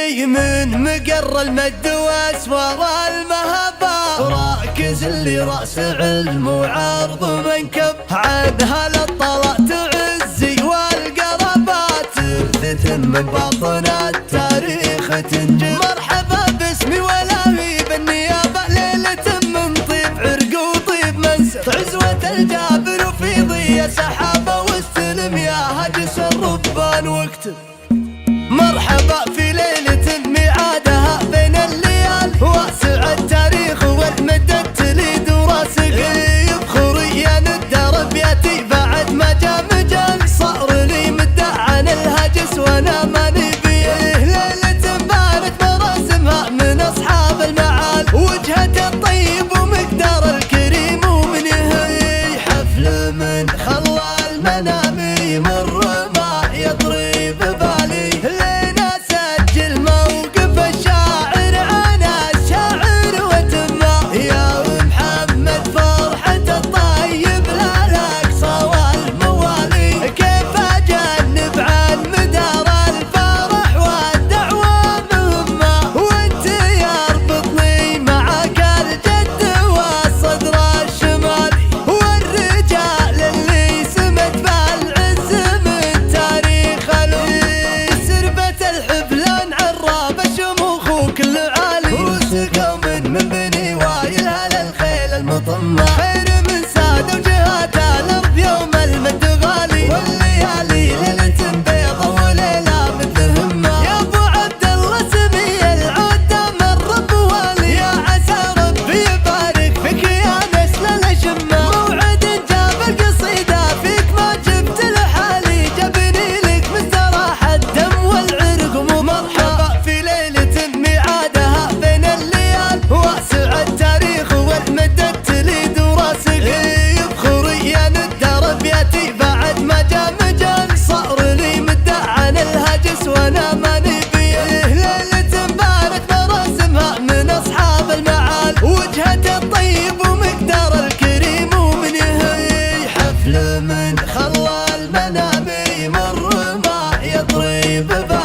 جاي من مقر المجد واسوار المهبة، راكز اللي راس علم وعرض منكب، عنها للطلع تعزي والقربات، ترث من باطن التاريخ تنجب. مرحبا باسمي ولهي بالنيابة، ليلة من طيب عرق وطيب منسف، عزوة الجابر وفي ضي سحابة، واستلم يا هجس الربان واكتب. مرحبا في ليلة ميعادها بين الليالي، واسع التاريخ والمدى تليد وراسك، يبخري يا ندر بياتي بعد ما جا مجال، صار لي مدة عن الهجس وانا ماني بيه. ليلة بانت مراسمها من اصحاب المعال، وجهة الطيب ومقدار الكريم ومن يهي، حفل من خلى المنام يمر ما يطري ببالي، لين اسجل موقف الشاعر انا الشاعر وتمه، يا محمد فرحة الطيب لا الاقصى والموالي، كيف اجنب عن مدار الفرح والدعوة مهمة، وانت يربطني معك الجد والصدر الشمالي، والرجال اللي سمت بالعز من تاريخ سربة الحفلان عراب الشموخ وكل عالي، وسقوا من بني وايل هالخيل المطمة، خير من سادة وجهات الارض يوم المد غالي، والليالي ليلة بيضة وليلة مثل همة، يا ابو عبد الله سمي العودة من رب والي، يا عسى ربي يبارك فيك يا نسل الاشمة، موعد جاب القصيدة فيك ما جبت لحالي، جابني لك مستراح الدم والعرق ومرحبا في ليلة ميعادها بين الليال، واسع التاريخ والمدى تليد وراسك، يبخري يا ندر بياتي بعد ما جا مجال، صار لي مدة عن الهجس وانا ماني بيه. ليلة بانت مراسمها من اصحاب المعال، وجهة الطيب ومقدار الكريم ومن يهي، حفل من خلى المنام يمر ما يطري ببالي.